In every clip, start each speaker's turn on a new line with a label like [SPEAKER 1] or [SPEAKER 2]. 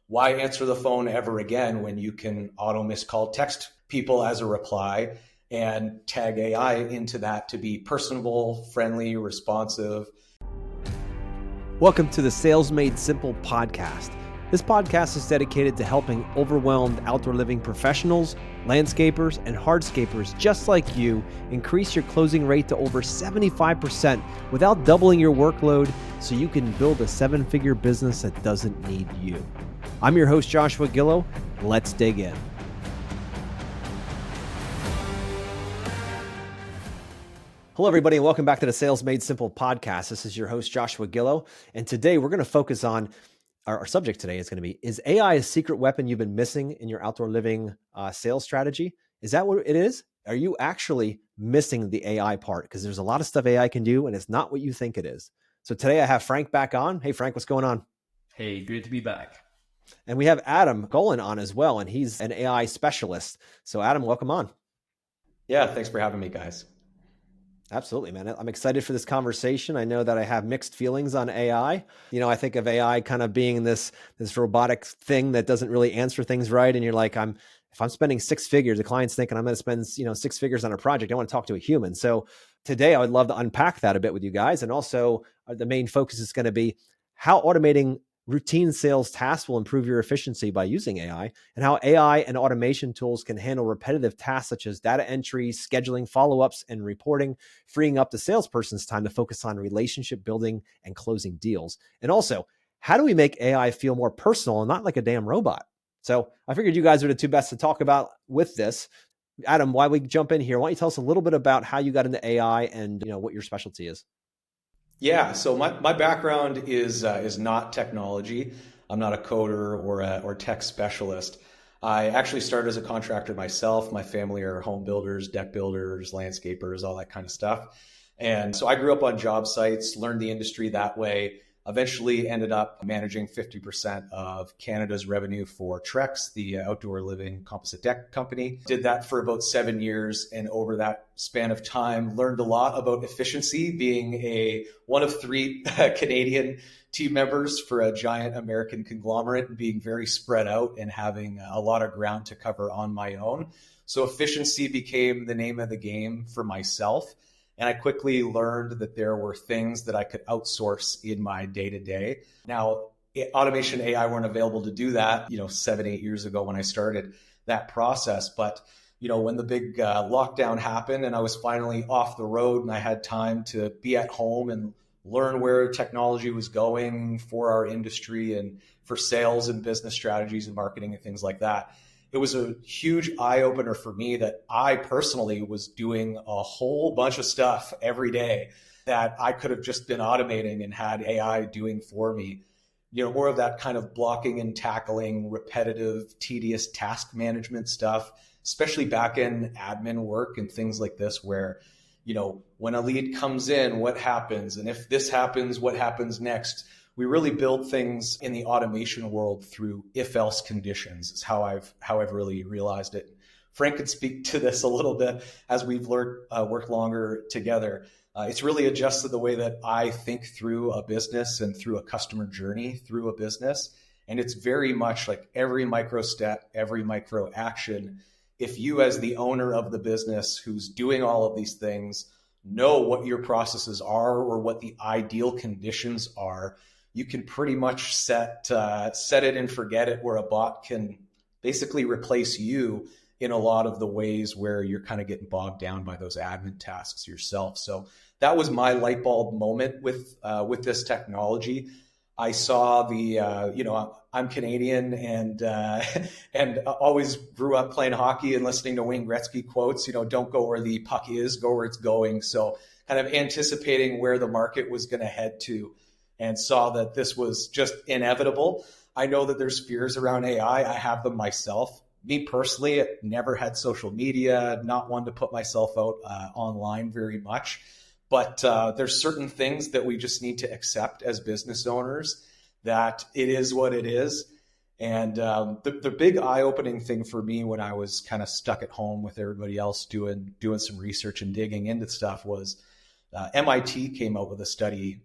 [SPEAKER 1] why answer the phone ever again when you can auto miscall text people as a reply and tag AI into that to be personable, friendly, responsive.
[SPEAKER 2] Welcome to the Sales Made Simple podcast. This podcast is dedicated to helping overwhelmed outdoor living professionals, landscapers, and hardscapers just like you increase your closing rate to over 75% without doubling your workload so you can build a seven-figure business that doesn't need you. I'm your host, Joshua Gillow. Let's dig in. Hello, everybody, and welcome back to the Sales Made Simple podcast. This is your host, Joshua Gillow, and today we're going to focus on our subject today is going to be, is AI a secret weapon you've been missing in your outdoor living sales strategy? Is that what it is? Are you actually missing the AI part? Because there's a lot of stuff AI can do, and it's not what you think it is. So today I have Frank back on. Hey, Frank, what's going on?
[SPEAKER 3] Hey, good to be back.
[SPEAKER 2] And we have Adam Golan on as well, and he's an AI specialist. So Adam, welcome on.
[SPEAKER 1] Yeah, thanks for having me, guys.
[SPEAKER 2] Absolutely, man. I'm excited for this conversation. I know that I have mixed feelings on AI. You know, I think of AI kind of being this robotic thing that doesn't really answer things right. And you're like, if I'm spending six figures, the client's thinking I'm going to spend, six figures on a project, I want to talk to a human. So today I would love to unpack that a bit with you guys. And also the main focus is going to be how automating routine sales tasks will improve your efficiency by using AI, and how AI and automation tools can handle repetitive tasks such as data entry, scheduling, follow-ups, and reporting, freeing up the salesperson's time to focus on relationship building and closing deals. And also, how do we make AI feel more personal and not like a damn robot? So I figured you guys are the two best to talk about with this. Adam, while we jump in here, why don't you tell us a little bit about how you got into AI and what your specialty is?
[SPEAKER 1] Yeah, so my background is not technology. I'm not a coder or tech specialist. I actually started as a contractor myself. My family are home builders, deck builders, landscapers, all that kind of stuff. And so I grew up on job sites, learned the industry that way, eventually ended up managing 50% of Canada's revenue for Trex, the outdoor living composite deck company. Did that for about 7 years. And over that span of time, learned a lot about efficiency, being one of three Canadian team members for a giant American conglomerate and being very spread out and having a lot of ground to cover on my own. So efficiency became the name of the game for myself. And I quickly learned that there were things that I could outsource in my day-to-day. Now, automation AI weren't available to do that, 7-8 years ago when I started that process. But, when the big lockdown happened and I was finally off the road and I had time to be at home and learn where technology was going for our industry and for sales and business strategies and marketing and things like that, it was a huge eye-opener for me that I personally was doing a whole bunch of stuff every day that I could have just been automating and had AI doing for me. More of that kind of blocking and tackling, repetitive, tedious task management stuff, especially back-end admin work and things like this where, when a lead comes in, what happens? And if this happens, what happens next? We really build things in the automation world through if-else conditions. Is how I've really realized it. Frank could speak to this a little bit as we've worked longer together. It's really adjusted the way that I think through a business and through a customer journey through a business. And it's very much like every micro step, every micro action. If you as the owner of the business who's doing all of these things know what your processes are or what the ideal conditions are, you can pretty much set it and forget it, where a bot can basically replace you in a lot of the ways where you're kind of getting bogged down by those admin tasks yourself. So that was my light bulb moment with this technology. I saw I'm Canadian and always grew up playing hockey and listening to Wayne Gretzky quotes, don't go where the puck is, go where it's going. So kind of anticipating where the market was going to head to, and saw that this was just inevitable. I know that there's fears around AI. I have them myself. Me personally, I never had social media, not one to put myself out online very much. But there's certain things that we just need to accept as business owners, that it is what it is. And the big eye-opening thing for me when I was kind of stuck at home with everybody else doing some research and digging into stuff was MIT came out with a study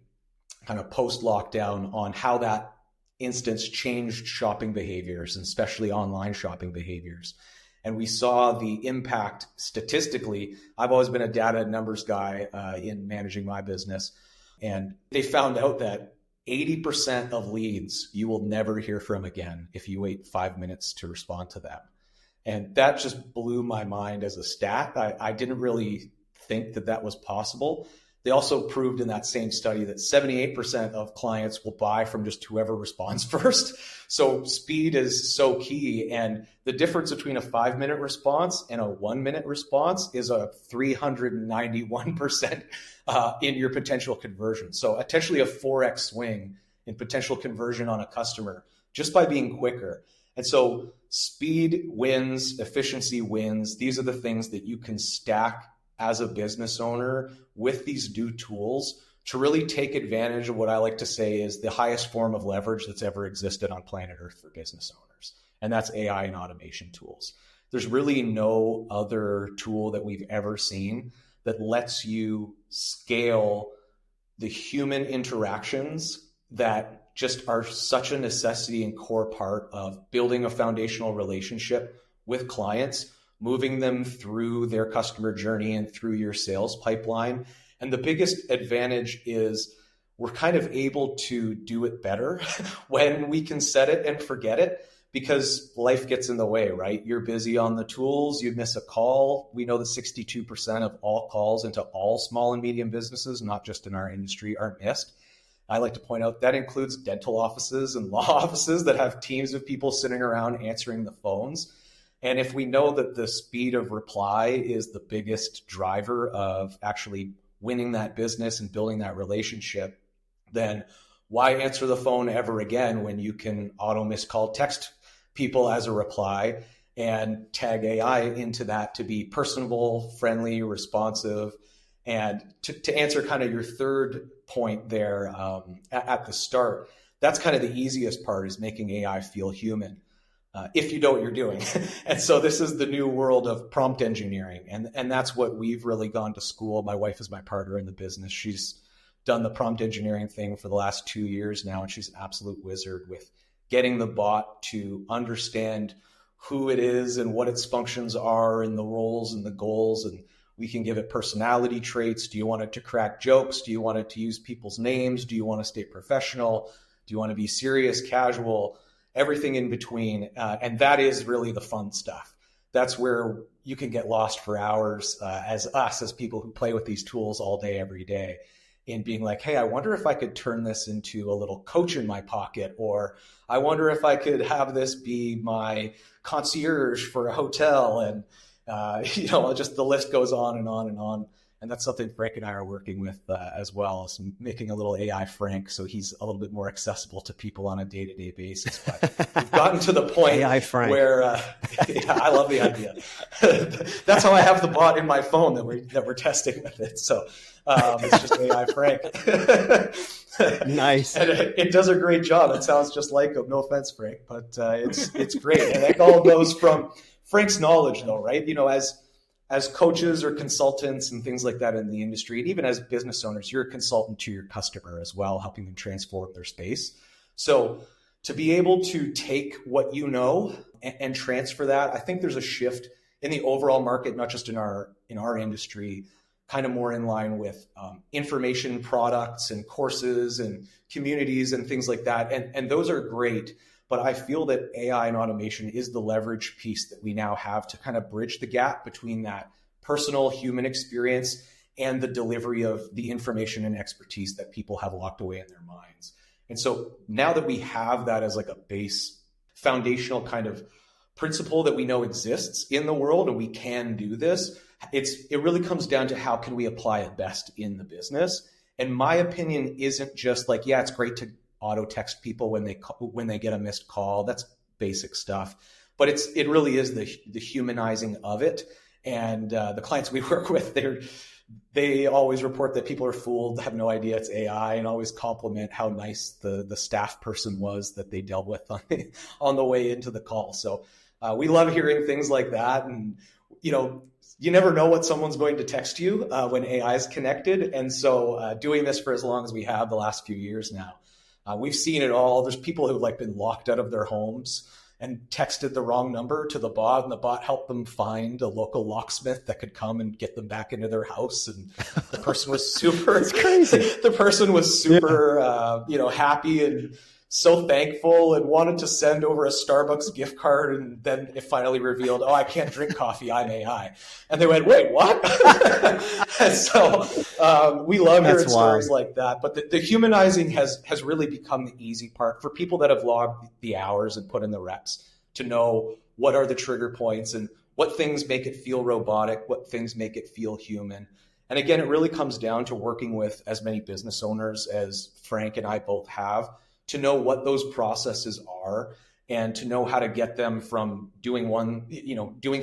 [SPEAKER 1] kind of post-lockdown on how that instance changed shopping behaviors, and especially online shopping behaviors. And we saw the impact statistically. I've always been a data and numbers guy in managing my business. And they found out that 80% of leads you will never hear from again if you wait 5 minutes to respond to them. And that just blew my mind as a stat. I didn't really think that that was possible. They also proved in that same study that 78% of clients will buy from just whoever responds first. So speed is so key. And the difference between a 5-minute response and a 1-minute response is a 391% in your potential conversion. So potentially a 4x swing in potential conversion on a customer just by being quicker. And so speed wins, efficiency wins. These are the things that you can stack as a business owner with these new tools to really take advantage of what I like to say is the highest form of leverage that's ever existed on planet Earth for business owners. And that's AI and automation tools. There's really no other tool that we've ever seen that lets you scale the human interactions that just are such a necessity and core part of building a foundational relationship with clients, moving them through their customer journey and through your sales pipeline. And the biggest advantage is we're kind of able to do it better when we can set it and forget it because life gets in the way, right? You're busy on the tools, you miss a call. We know that 62% of all calls into all small and medium businesses, not just in our industry, are missed. I like to point out that includes dental offices and law offices that have teams of people sitting around answering the phones. And if we know that the speed of reply is the biggest driver of actually winning that business and building that relationship, then why answer the phone ever again when you can auto miscall text people as a reply and tag AI into that to be personable, friendly, responsive. And to answer kind of your third point there at the start, that's kind of the easiest part is making AI feel human. If you know what you're doing. And so this is the new world of prompt engineering. And that's what we've really gone to school. My wife is my partner in the business. She's done the prompt engineering thing for the last 2 years now, and she's an absolute wizard with getting the bot to understand who it is and what its functions are and the roles and the goals. And we can give it personality traits. Do you want it to crack jokes? Do you want it to use people's names? Do you want to stay professional? Do you want to be serious, casual? Everything in between. And that is really the fun stuff. That's where you can get lost for hours as people who play with these tools all day, every day, in being like, hey, I wonder if I could turn this into a little coach in my pocket, or I wonder if I could have this be my concierge for a hotel. And, just the list goes on and on and on. And that's something Frank and I are working with as well, so making a little AI Frank so he's a little bit more accessible to people on a day-to-day basis. But we've gotten to the point
[SPEAKER 2] AI Frank.
[SPEAKER 1] Where, I love the idea. That's how I have the bot in my phone that we're testing with it. So it's just AI Frank.
[SPEAKER 2] Nice.
[SPEAKER 1] And it does a great job. It sounds just like him. No offense, Frank, but it's great. And that all goes from Frank's knowledge, though, right? As coaches or consultants and things like that in the industry, and even as business owners, you're a consultant to your customer as well, helping them transform their space. So to be able to take what you know and transfer that, I think there's a shift in the overall market, not just in our industry, kind of more in line with information products and courses and communities and things like that. And those are great. But I feel that AI and automation is the leverage piece that we now have to kind of bridge the gap between that personal human experience and the delivery of the information and expertise that people have locked away in their minds. And so now that we have that as like a base foundational kind of principle that we know exists in the world and we can do this, it really comes down to how can we apply it best in the business. And my opinion isn't just like, yeah, it's great to auto text people when they get a missed call. That's basic stuff, but it really is the humanizing of it. And the clients we work with, they always report that people are fooled, have no idea it's AI, and always compliment how nice the staff person was that they dealt with on the way into the call. So we love hearing things like that. And you never know what someone's going to text you when AI is connected. And so doing this for as long as we have, the last few years now, We've seen it all. There's people who've like been locked out of their homes and texted the wrong number to the bot, and the bot helped them find a local locksmith that could come and get them back into their house. And the person was super
[SPEAKER 2] It's crazy.
[SPEAKER 1] The person was super happy and so thankful and wanted to send over a Starbucks gift card. And then it finally revealed, oh, I can't drink coffee, I'm AI. And they went, wait, what? And so we love hearing stories like that. But the humanizing has really become the easy part for people that have logged the hours and put in the reps to know what are the trigger points and what things make it feel robotic, what things make it feel human. And again, it really comes down to working with as many business owners as Frank and I both have to know what those processes are and to know how to get them from doing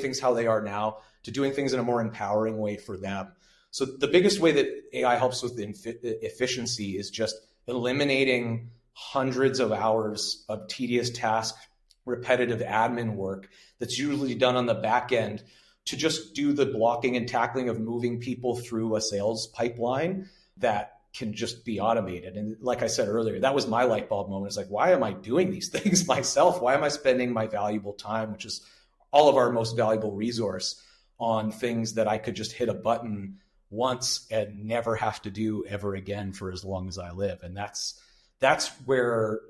[SPEAKER 1] things how they are now to doing things in a more empowering way for them. So the biggest way that AI helps with efficiency is just eliminating hundreds of hours of tedious task, repetitive admin work that's usually done on the back end to just do the blocking and tackling of moving people through a sales pipeline that can just be automated. And like I said earlier, that was my light bulb moment. It's like, why am I doing these things myself? Why am I spending my valuable time, which is all of our most valuable resource, on things that I could just hit a button once and never have to do ever again for as long as I live? And that's where,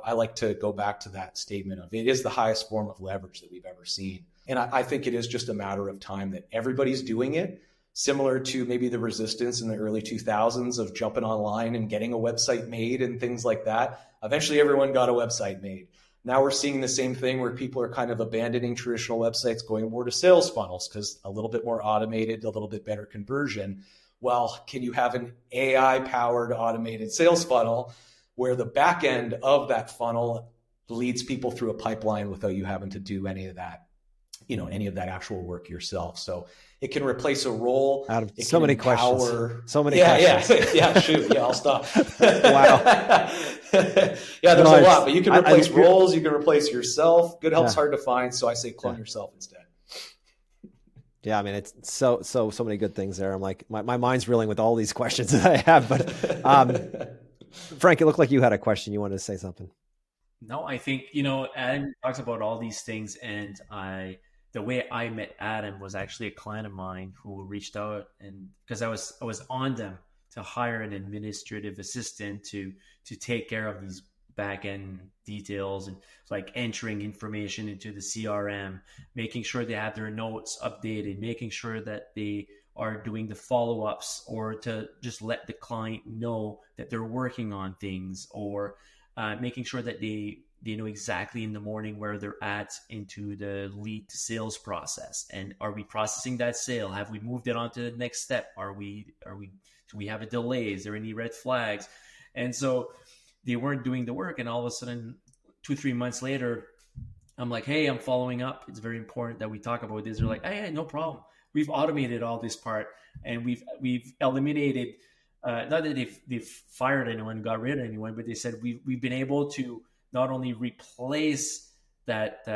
[SPEAKER 1] I like to go back to that statement of it is the highest form of leverage that we've ever seen. And I think it is just a matter of time that everybody's doing it. Similar to maybe the resistance in the early 2000s of jumping online and getting a website made and things like that. Eventually, everyone got a website made. Now we're seeing the same thing where people are kind of abandoning traditional websites, going more to sales funnels because a little bit more automated, a little bit better conversion. Well, can you have an AI-powered automated sales funnel where the back end of that funnel leads people through a pipeline without you having to do any of that, any of that actual work yourself? So it can replace a role.
[SPEAKER 2] Out of so many questions. So many
[SPEAKER 1] questions. Yeah, shoot. Yeah, I'll stop.
[SPEAKER 2] Wow.
[SPEAKER 1] Yeah, there's a lot, but you can replace roles. You can replace yourself. Good help's hard to find. So I say clone yourself instead.
[SPEAKER 2] Yeah, I mean, it's so many good things there. I'm like, my mind's reeling with all these questions that I have. But Frank, it looked like you had a question. You wanted to say something.
[SPEAKER 3] No, I think, Adam talks about all these things, and the way I met Adam was actually a client of mine who reached out, and because I was on them to hire an administrative assistant to take care of these back end details and like entering information into the CRM, making sure they have their notes updated, making sure that they are doing the follow-ups, or to just let the client know that they're working on things, or making sure that they know exactly in the morning where they're at into the lead to sales process. And are we processing that sale? Have we moved it on to the next step? Do we have a delay? Is there any red flags? And so they weren't doing the work. And all of a sudden, 2-3 months later, I'm like, hey, I'm following up. It's very important that we talk about this. They're like, hey, no problem. We've automated all this part, and we've eliminated, not that they've fired anyone, got rid of anyone, but they said we've been able to not only replace that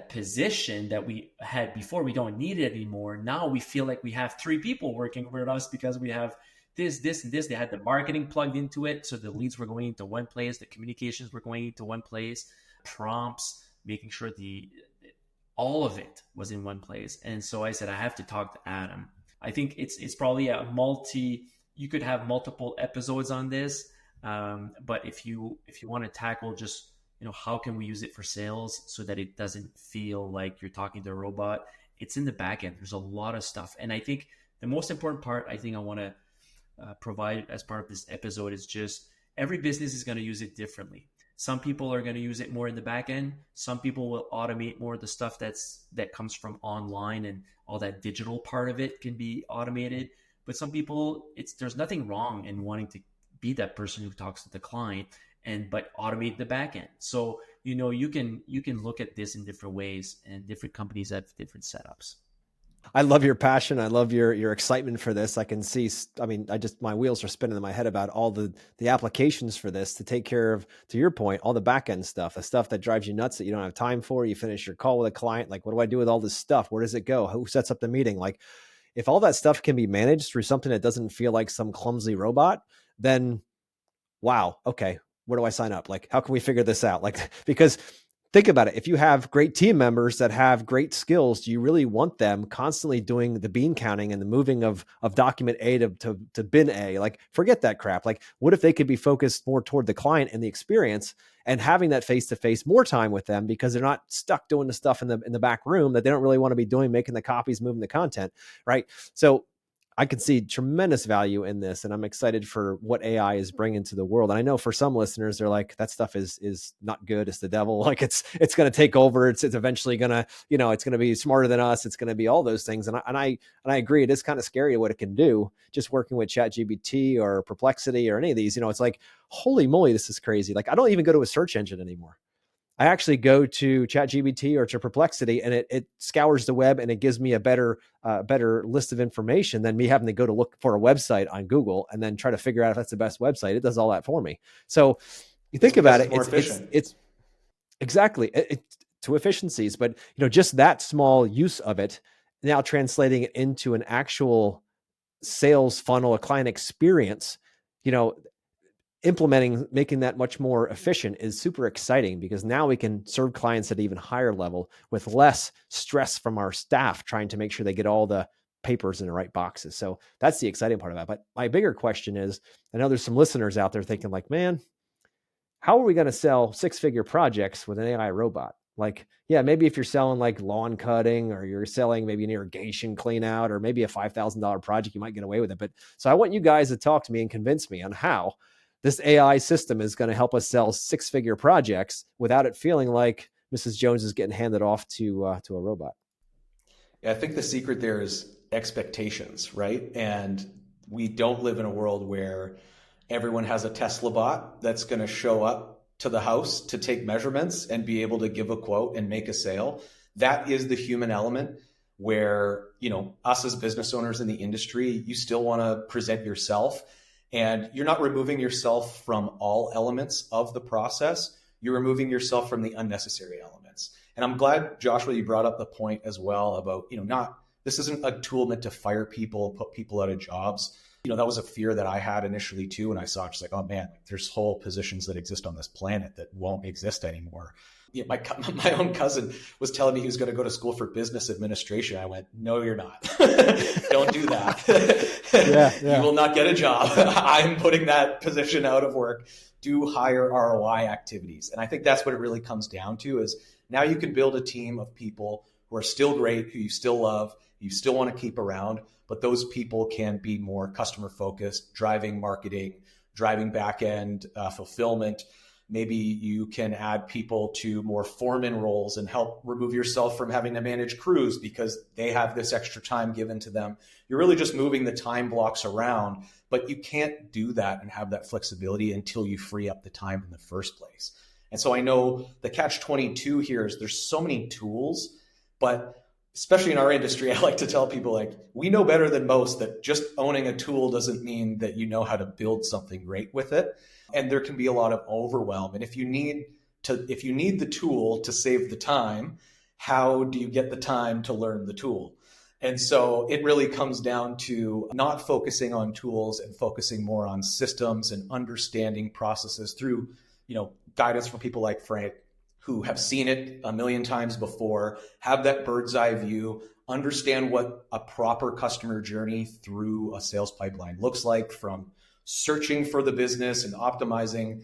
[SPEAKER 3] position that we had before, we don't need it anymore. Now we feel like we have 3 people working with us because we have this, and this. They had the marketing plugged into it, so the leads were going into one place, the communications were going into one place, prompts, making sure all of it was in one place. And so I said, I have to talk to Adam. I think it's probably you could have multiple episodes on this. But if you want to tackle just, how can we use it for sales so that it doesn't feel like you're talking to a robot, it's in the back end. There's a lot of stuff. And I think the most important part I think I want to provide as part of this episode is just every business is going to use it differently. Some people are going to use it more in the back end. Some people will automate more of the stuff that comes from online, and all that digital part of it can be automated. But some people, there's nothing wrong in wanting to be that person who talks to the client but automate the back end. So, you can look at this in different ways, and different companies have different setups.
[SPEAKER 2] I love your passion. I love your excitement for this. I can see, my wheels are spinning in my head about all the applications for this to take care of, to your point, all the back end stuff, the stuff that drives you nuts that you don't have time for. You finish your call with a client. Like, what do I do with all this stuff? Where does it go? Who sets up the meeting? Like, if all that stuff can be managed through something that doesn't feel like some clumsy robot, then wow. Okay. where do I sign up? Like, how can we figure this out? Like, because think about it. If you have great team members that have great skills, do you really want them constantly doing the bean counting and the moving of document A to bin A? Like, forget that crap. Like, what if they could be focused more toward the client and the experience and having that face-to-face more time with them, because they're not stuck doing the stuff in the back room that they don't really want to be doing, making the copies, moving the content, right? So I can see tremendous value in this, and I'm excited for what AI is bringing to the world. And I know for some listeners, they're like, that stuff is not good. It's the devil. Like it's going to take over. It's eventually going to, it's going to be smarter than us. It's going to be all those things. And I agree. It is kind of scary what it can do. Just working with ChatGPT or Perplexity or any of these, it's like, holy moly, this is crazy. Like I don't even go to a search engine anymore. I actually go to ChatGPT or to Perplexity, and it scours the web and it gives me a better list of information than me having to go to look for a website on Google and then try to figure out if that's the best website. It does all that for me. So you think about it, it's exactly to efficiencies, but just that small use of it, now translating it into an actual sales funnel, a client experience, implementing, making that much more efficient is super exciting, because now we can serve clients at an even higher level with less stress from our staff trying to make sure they get all the papers in the right boxes. So that's the exciting part of that. But my bigger question is, I know there's some listeners out there thinking like, man, how are we going to sell 6-figure projects with an AI robot? Like, yeah, maybe if you're selling like lawn cutting, or you're selling maybe an irrigation clean out, or maybe a $5,000 project, you might get away with it. But so I want you guys to talk to me and convince me on how this AI system is going to help us sell 6-figure projects without it feeling like Mrs. Jones is getting handed off to a robot.
[SPEAKER 1] Yeah, I think the secret there is expectations, right? And we don't live in a world where everyone has a Tesla bot that's going to show up to the house to take measurements and be able to give a quote and make a sale. That is the human element where, us as business owners in the industry, you still want to present yourself. And you're not removing yourself from all elements of the process. You're removing yourself from the unnecessary elements. And I'm glad, Joshua, you brought up the point as well about, this isn't a tool meant to fire people, put people out of jobs. That was a fear that I had initially too. And I saw just like, oh man, there's whole positions that exist on this planet that won't exist anymore. My own cousin was telling me he was going to go to school for business administration. I went, no, you're not. Don't do that. Yeah. You will not get a job. I'm putting that position out of work. Do higher ROI activities. And I think that's what it really comes down to, is now you can build a team of people who are still great, who you still love, you still want to keep around, but those people can be more customer focused, driving marketing, driving back end fulfillment. Maybe you can add people to more foreman roles and help remove yourself from having to manage crews because they have this extra time given to them. You're really just moving the time blocks around, but you can't do that and have that flexibility until you free up the time in the first place. And so I know the catch-22 here is there's so many tools, but especially in our industry, I like to tell people, like, we know better than most that just owning a tool doesn't mean that you know how to build something great with it. And there can be a lot of overwhelm. And if you need the tool to save the time, how do you get the time to learn the tool? And so it really comes down to not focusing on tools and focusing more on systems and understanding processes through, guidance from people like Frank, who have seen it a million times before, have that bird's eye view, understand what a proper customer journey through a sales pipeline looks like, from searching for the business and optimizing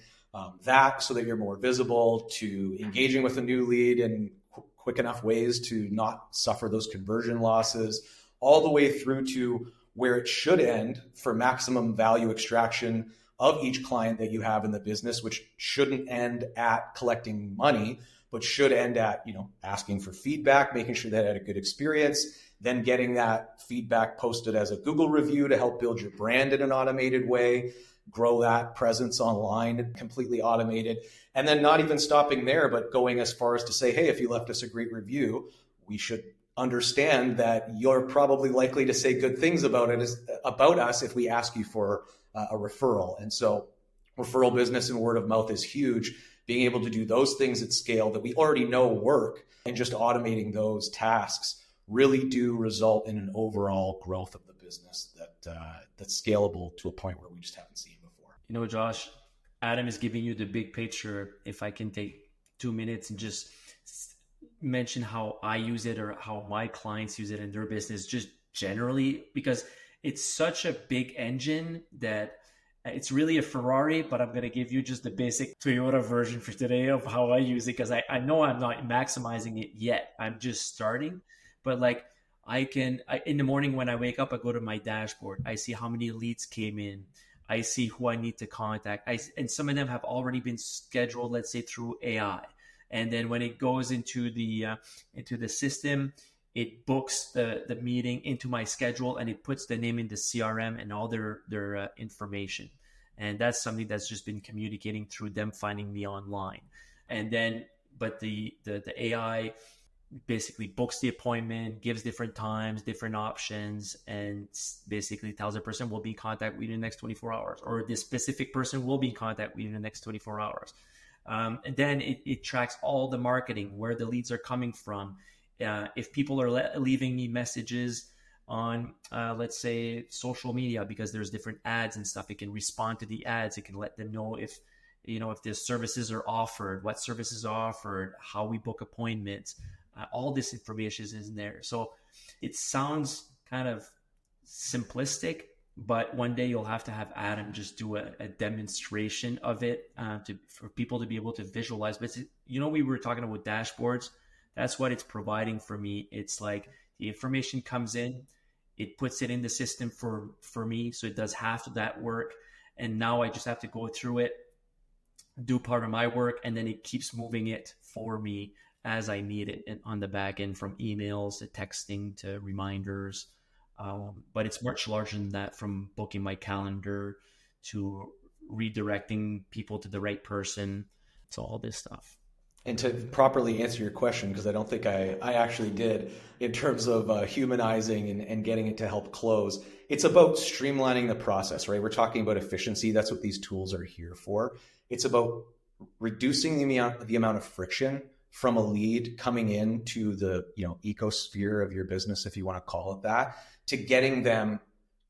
[SPEAKER 1] that so that you're more visible, to engaging with a new lead in quick enough ways to not suffer those conversion losses, all the way through to where it should end for maximum value extraction of each client that you have in the business, which shouldn't end at collecting money, but should end at, asking for feedback, making sure they had a good experience, then getting that feedback posted as a Google review to help build your brand in an automated way, grow that presence online, completely automated, and then not even stopping there, but going as far as to say, hey, if you left us a great review, we should understand that you're probably likely to say good things about us if we ask you for a referral. And so referral business and word of mouth is huge. Being able to do those things at scale that we already know work and just automating those tasks really do result in an overall growth of the business that's scalable to a point where we just haven't seen before.
[SPEAKER 3] Josh, Adam is giving you the big picture, if I can take 2 minutes and just mention how I use it or how my clients use it in their business, just generally, because it's such a big engine that it's really a Ferrari, but I'm going to give you just the basic Toyota version for today of how I use it, because I know I'm not maximizing it yet. I'm just starting. But like in the morning when I wake up, I go to my dashboard. I see how many leads came in. I see who I need to contact. And some of them have already been scheduled, let's say through AI. And then when it goes into the system, it books the meeting into my schedule, and it puts the name in the CRM and all their information. And that's something that's just been communicating through them finding me online. And then, but the AI basically books the appointment, gives different times, different options, and basically tells the person will be in contact with you in the next 24 hours, or this specific person will be in contact with you in the next 24 hours. And then it tracks all the marketing, where the leads are coming from. If people are leaving me messages on, let's say, social media, because there's different ads and stuff, it can respond to the ads. It can let them know if the services are offered, what services are offered, how we book appointments. All this information is in there. So it sounds kind of simplistic, but one day you'll have to have Adam just do a demonstration of it for people to be able to visualize. But we were talking about dashboards. That's what it's providing for me. It's like the information comes in, it puts it in the system for me. So it does half of that work. And now I just have to go through it, do part of my work, and then it keeps moving it for me as I need it, and on the back end, from emails to texting to reminders. But it's much larger than that, from booking my calendar to redirecting people to the right person. So all this stuff.
[SPEAKER 1] And to properly answer your question, because I don't think I actually did, in terms of humanizing and getting it to help close, it's about streamlining the process, right? We're talking about efficiency. That's what these tools are here for. It's about reducing the amount of friction from a lead coming into the ecosphere of your business, if you want to call it that, to getting them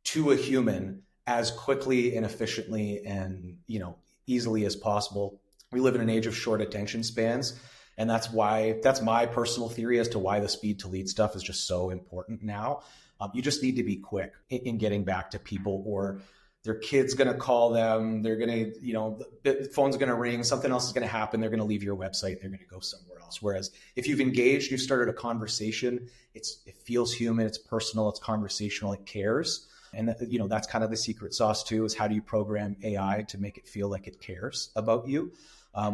[SPEAKER 1] to a human as quickly and efficiently and easily as possible. We live in an age of short attention spans, and that's my personal theory as to why the speed to lead stuff is just so important now. You just need to be quick in getting back to people, or their kid's going to call them. They're going to, the phone's going to ring. Something else is going to happen. They're going to leave your website. They're going to go somewhere else. Whereas if you've engaged, you've started a conversation, it feels human, it's personal, it's conversational, it cares. And that's kind of the secret sauce too, is how do you program AI to make it feel like it cares about you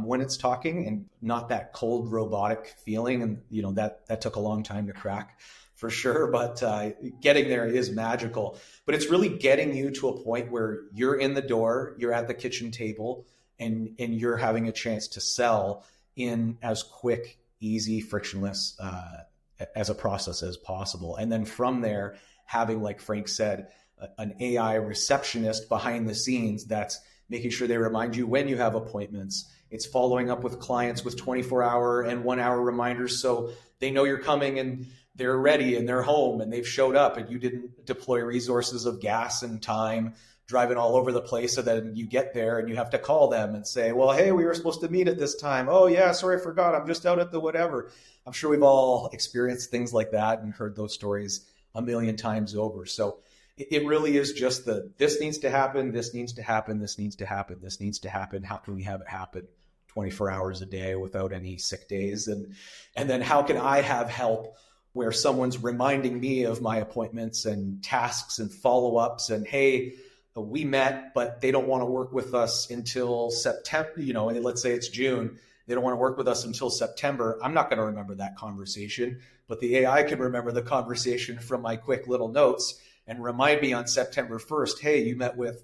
[SPEAKER 1] when it's talking, and not that cold robotic feeling. And that took a long time to crack, for sure, but getting there is magical. But it's really getting you to a point where you're in the door, you're at the kitchen table, and you're having a chance to sell in as quick, easy, frictionless as a process as possible. And then from there, having, like Frank said, an AI receptionist behind the scenes that's making sure they remind you when you have appointments. It's following up with clients with 24-hour and 1-hour reminders, so they know you're coming and they're ready and they're home and they've showed up, and you didn't deploy resources of gas and time driving all over the place. So then you get there and you have to call them and say, well, hey, we were supposed to meet at this time. Oh yeah, sorry, I forgot. I'm just out at the whatever. I'm sure we've all experienced things like that and heard those stories a million times over. So it really is just this needs to happen, this needs to happen, this needs to happen, this needs to happen. How can we have it happen 24 hours a day without any sick days? And then how can I have help where someone's reminding me of my appointments and tasks and follow-ups, and hey, we met, but they don't want to work with us until September, let's say it's June. They don't want to work with us until September. I'm not going to remember that conversation, but the AI can remember the conversation from my quick little notes and remind me on September 1st, hey, you met with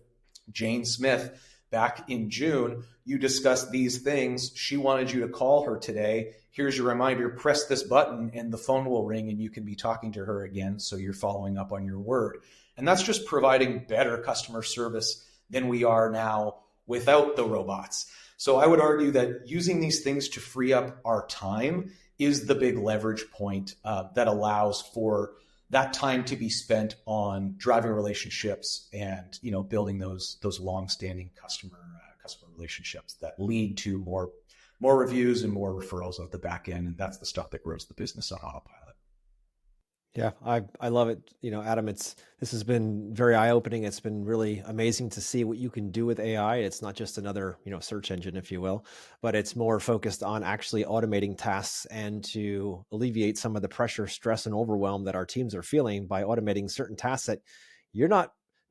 [SPEAKER 1] Jane Smith back in June. You discussed these things. She wanted you to call her today. Here's your reminder, press this button and the phone will ring and you can be talking to her again. So you're following up on your word. And that's just providing better customer service than we are now without the robots. So I would argue that using these things to free up our time is the big leverage point that allows for that time to be spent on driving relationships and building those long-standing customer relationships that lead to more reviews and more referrals at the back end. And that's the stuff that grows the business on autopilot.
[SPEAKER 2] Yeah, I love it. Adam, this has been very eye-opening. It's been really amazing to see what you can do with AI. It's not just another, search engine, if you will, but it's more focused on actually automating tasks and to alleviate some of the pressure, stress, and overwhelm that our teams are feeling by automating certain tasks that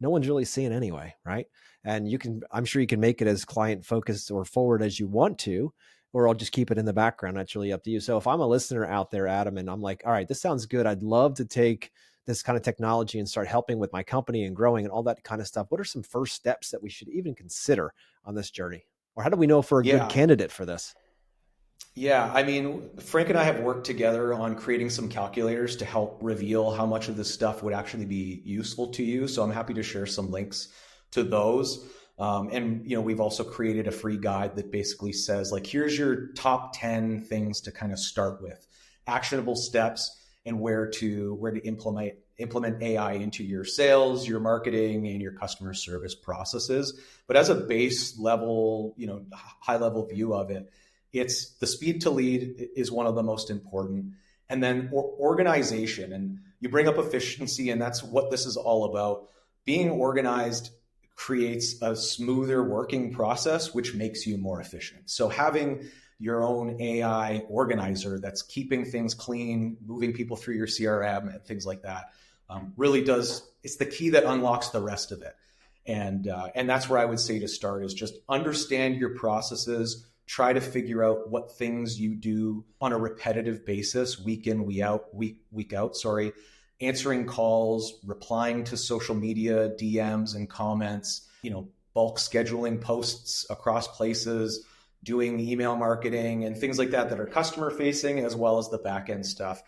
[SPEAKER 2] no one's really seeing anyway, right? And I'm sure you can make it as client focused or forward as you want to, or I'll just keep it in the background. That's really up to you. So if I'm a listener out there, Adam, and I'm like, all right, this sounds good. I'd love to take this kind of technology and start helping with my company and growing and all that kind of stuff. What are some first steps that we should even consider on this journey? Or how do we know if we're a good candidate for this?
[SPEAKER 1] Yeah, I mean, Frank and I have worked together on creating some calculators to help reveal how much of this stuff would actually be useful to you. So I'm happy to share some links to those. We've also created a free guide that basically says, like, here's your top 10 things to kind of start with, actionable steps, and where to implement AI into your sales, your marketing, and your customer service processes. But as a base level, high level view of it, it's the speed to lead is one of the most important. And then organization, and you bring up efficiency, and that's what this is all about. Being organized creates a smoother working process, which makes you more efficient. So having your own AI organizer that's keeping things clean, moving people through your CRM and things like that, it's the key that unlocks the rest of it. And that's where I would say to start is just understand your processes, try to figure out what things you do on a repetitive basis, week in, week out, answering calls, replying to social media DMs and comments, bulk scheduling posts across places, doing email marketing and things like that are customer facing, as well as the back end stuff.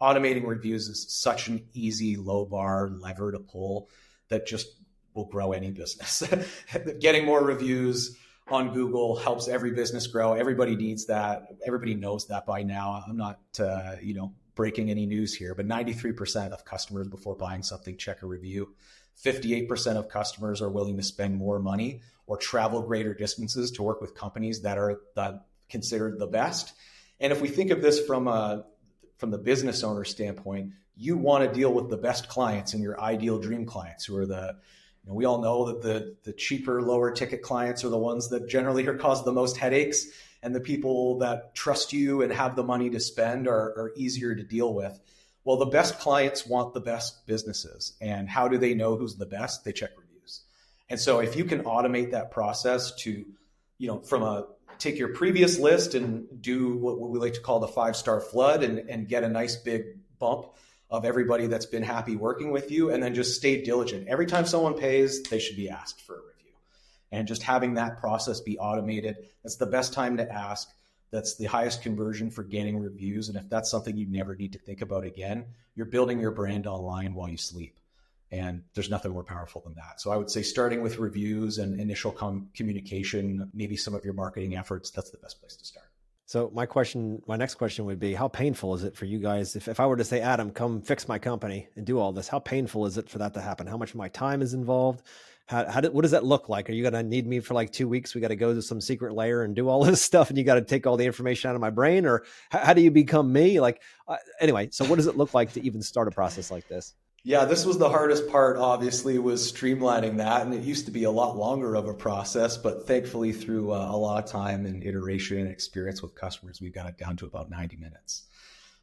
[SPEAKER 1] Automating reviews is such an easy, low bar lever to pull that just will grow any business. Getting more reviews on Google helps every business grow. Everybody needs that. Everybody knows that by now. I'm not, breaking any news here, but 93% of customers before buying something check a review. 58% of customers are willing to spend more money or travel greater distances to work with companies that are considered the best. And if we think of this from the business owner standpoint, you want to deal with the best clients and your ideal dream clients, who are we all know that the cheaper, lower ticket clients are the ones that generally cause the most headaches. And the people that trust you and have the money to spend are easier to deal with. Well, the best clients want the best businesses. And how do they know who's the best? They check reviews. And so if you can automate that process to, take your previous list and do what we like to call the 5-star flood and get a nice big bump of everybody that's been happy working with you, and then just stay diligent. Every time someone pays, they should be asked for a review. And just having that process be automated, that's the best time to ask. That's the highest conversion for gaining reviews. And if that's something you never need to think about again, you're building your brand online while you sleep. And there's nothing more powerful than that. So I would say starting with reviews and initial communication, maybe some of your marketing efforts, that's the best place to start.
[SPEAKER 2] So my next question would be, how painful is it for you guys? If I were to say, Adam, come fix my company and do all this, how painful is it for that to happen? How much of my time is involved? What does that look like? Are you going to need me for like 2 weeks? We got to go to some secret layer and do all this stuff, and you got to take all the information out of my brain? Or how do you become me? Anyway, so what does it look like to even start a process like this?
[SPEAKER 1] Yeah, this was the hardest part, obviously, was streamlining that. And it used to be a lot longer of a process, but thankfully through a lot of time and iteration and experience with customers, we've got it down to about 90 minutes.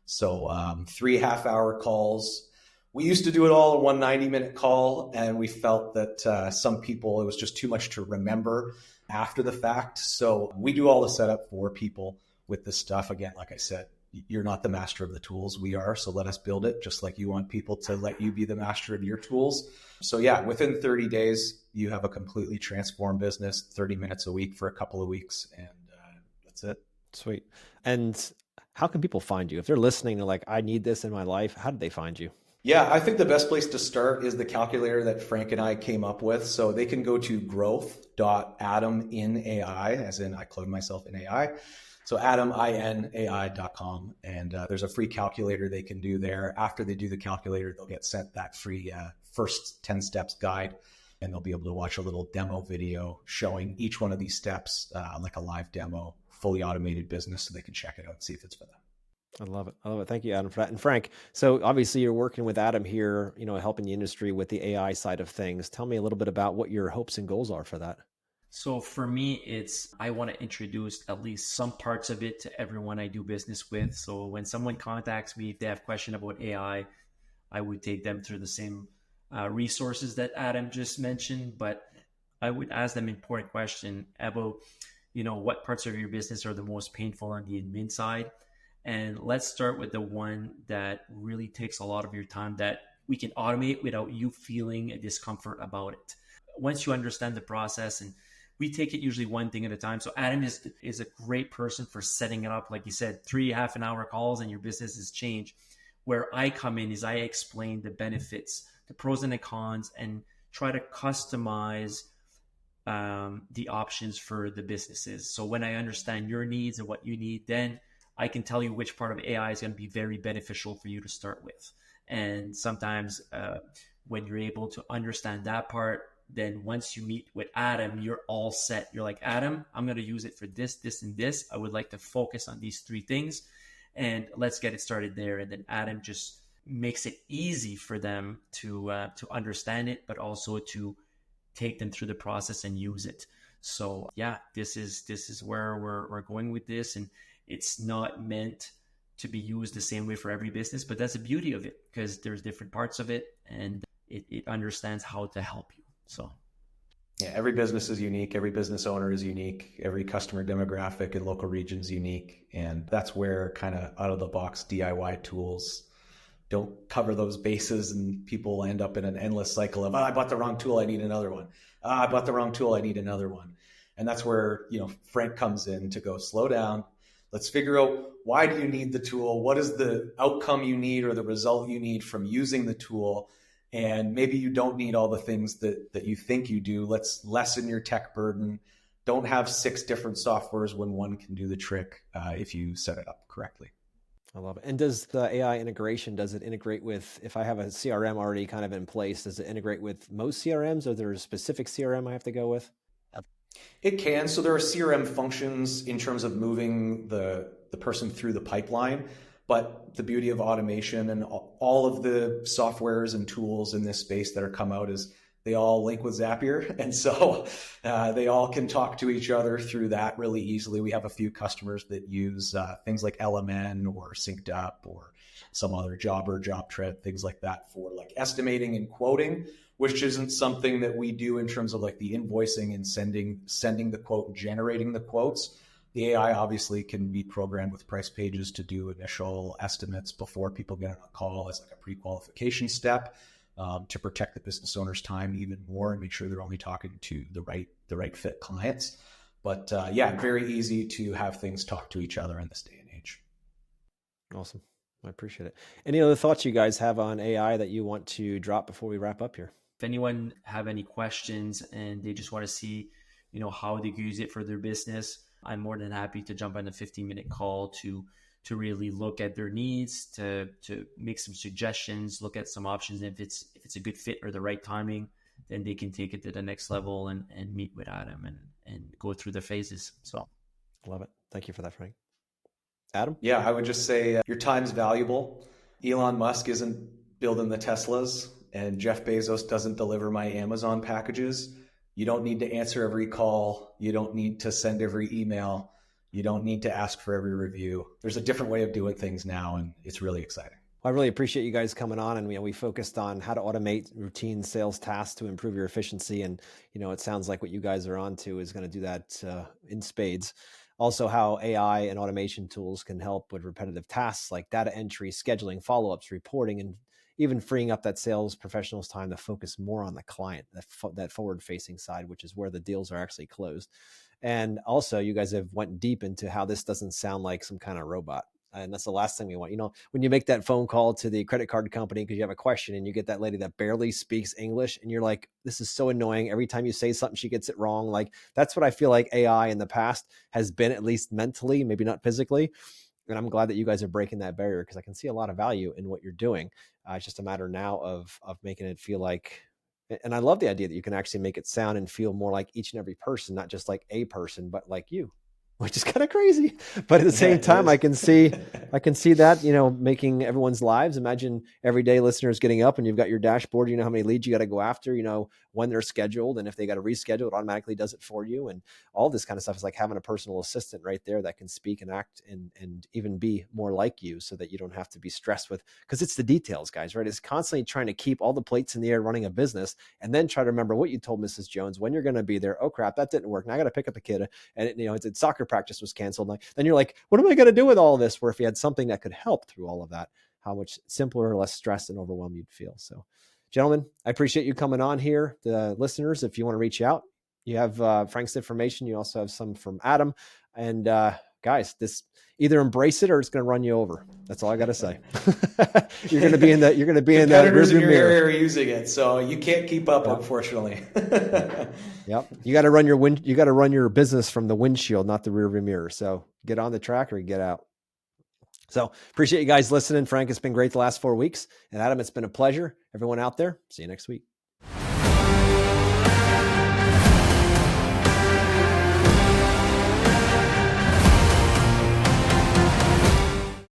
[SPEAKER 1] So 3 half-hour calls. We used to do it all in one 90-minute call, and we felt that some people, it was just too much to remember after the fact. So we do all the setup for people with this stuff. Again, like I said, you're not the master of the tools, we are. So let us build it, just like you want people to let you be the master of your tools. So yeah, within 30 days, you have a completely transformed business, 30 minutes a week for a couple of weeks. And that's it.
[SPEAKER 2] Sweet. And how can people find you? If they're listening to I need this in my life, how do they find you?
[SPEAKER 1] Yeah, I think the best place to start is the calculator that Frank and I came up with. So they can go to growth.adaminai, as in I clone myself in AI. So adaminai.com. And there's a free calculator they can do there. After they do the calculator, they'll get sent that free first 10 steps guide and they'll be able to watch a little demo video showing each one of these steps, like a live demo, fully automated business, so they can check it out and see if it's for them.
[SPEAKER 2] I love it. I love it. Thank you, Adam, for that. And Frank, so obviously you're working with Adam here, helping the industry with the AI side of things. Tell me a little bit about what your hopes and goals are for that.
[SPEAKER 3] So for me, I want to introduce at least some parts of it to everyone I do business with. So when someone contacts me, if they have a question about AI, I would take them through the same resources that Adam just mentioned, but I would ask them an important question about, what parts of your business are the most painful on the admin side. And let's start with the one that really takes a lot of your time that we can automate without you feeling a discomfort about it. Once you understand the process, and we take it usually one thing at a time. So Adam is a great person for setting it up. Like you said, 3 half-an-hour calls and your business has changed. Where I come in is I explain the benefits, the pros and the cons, and try to customize the options for the businesses. So when I understand your needs and what you need, then I can tell you which part of AI is going to be very beneficial for you to start with. And sometimes when you're able to understand that part, then once you meet with Adam, you're all set. You're like, Adam, I'm going to use it for this, this, and this. I would like to focus on these 3 things, and let's get it started there. And then Adam just makes it easy for them to understand it, but also to take them through the process and use it. So yeah, this is where we're going with this, and it's not meant to be used the same way for every business, but that's the beauty of it, because there's different parts of it, and it understands how to help you. So
[SPEAKER 1] yeah, every business is unique. Every business owner is unique. Every customer demographic and local region is unique. And that's where kind of out of the box DIY tools don't cover those bases, and people end up in an endless cycle of, I bought the wrong tool, I need another one. I bought the wrong tool, I need another one. And that's where, Frank comes in to go, slow down. Let's figure out, why do you need the tool? What is the outcome you need or the result you need from using the tool? And maybe you don't need all the things that you think you do. Let's lessen your tech burden. Don't have 6 different softwares when one can do the trick if you set it up correctly.
[SPEAKER 2] I love it. And does the AI integration, does it integrate with, if I have a CRM already kind of in place, does it integrate with most CRMs, or there a specific CRM I have to go with?
[SPEAKER 1] It can. So there are CRM functions in terms of moving the person through the pipeline. But the beauty of automation and all of the softwares and tools in this space that are come out is they all link with Zapier. And so they all can talk to each other through that really easily. We have a few customers that use things like LMN or Synced Up or some other Jobber, JobTread, things like that for like estimating and quoting, which isn't something that we do in terms of like the invoicing and sending the quote and generating the quotes. The AI obviously can be programmed with price pages to do initial estimates before people get on a call as like a pre-qualification step to protect the business owner's time even more and make sure they're only talking to the right fit clients. But yeah, very easy to have things talk to each other in this day and age.
[SPEAKER 2] Awesome. I appreciate it. Any other thoughts you guys have on AI that you want to drop before we wrap up here?
[SPEAKER 3] If anyone have any questions and they just want to see, how they can use it for their business, I'm more than happy to jump on a 15-minute call to really look at their needs, to make some suggestions, look at some options. If it's a good fit or the right timing, then they can take it to the next level and meet with Adam and go through the phases. So
[SPEAKER 2] love it. Thank you for that, Frank. Adam?
[SPEAKER 1] Yeah, I would just say your time's valuable. Elon Musk isn't building the Teslas, and Jeff Bezos doesn't deliver my Amazon packages. You don't need to answer every call. You don't need to send every email. You don't need to ask for every review. There's a different way of doing things now, and it's really exciting.
[SPEAKER 2] I really appreciate you guys coming on, and we focused on how to automate routine sales tasks to improve your efficiency. And it sounds like what you guys are on to is going to do that in spades. Also, how AI and automation tools can help with repetitive tasks like data entry, scheduling, follow-ups, reporting, and even freeing up that sales professional's time to focus more on the client, that forward-facing side, which is where the deals are actually closed. And also, you guys have went deep into how this doesn't sound like some kind of robot. And that's the last thing we want. When you make that phone call to the credit card company because you have a question and you get that lady that barely speaks English and you're like, this is so annoying. Every time you say something, she gets it wrong. Like, that's what I feel like AI in the past has been, at least mentally, maybe not physically. And I'm glad that you guys are breaking that barrier, because I can see a lot of value in what you're doing. It's just a matter now of making it feel like And I love the idea that you can actually make it sound and feel more like each and every person, not just like a person, but like you, which is kind of crazy. But at the same time, I can see that, making everyone's lives. Imagine everyday listeners getting up and you've got your dashboard, you know how many leads you got to go after, when they're scheduled. And if they got to reschedule, it automatically does it for you. And all this kind of stuff is like having a personal assistant right there that can speak and act and even be more like you, so that you don't have to be stressed with, because it's the details, guys, right? It's constantly trying to keep all the plates in the air running a business, and then try to remember what you told Mrs. Jones, when you're going to be there. Oh crap, that didn't work. Now I got to pick up the kid, and it's soccer practice was canceled. Then you're like, what am I going to do with all this? Where if you had something that could help through all of that, how much simpler, less stressed and overwhelmed you'd feel. So, gentlemen, I appreciate you coming on here. The listeners, if you want to reach out, you have Frank's information. You also have some from Adam. And guys, this either embrace it or it's going to run you over. That's all I got to say. You're going to be in the
[SPEAKER 1] competitors in your
[SPEAKER 2] mirror.
[SPEAKER 1] area are using it, so you can't keep up, unfortunately.
[SPEAKER 2] Yep. You got to run your business from the windshield, not the rearview mirror. So get on the track or get out. So appreciate you guys listening. Frank, it's been great the last 4 weeks. And Adam, it's been a pleasure. Everyone out there, see you next week.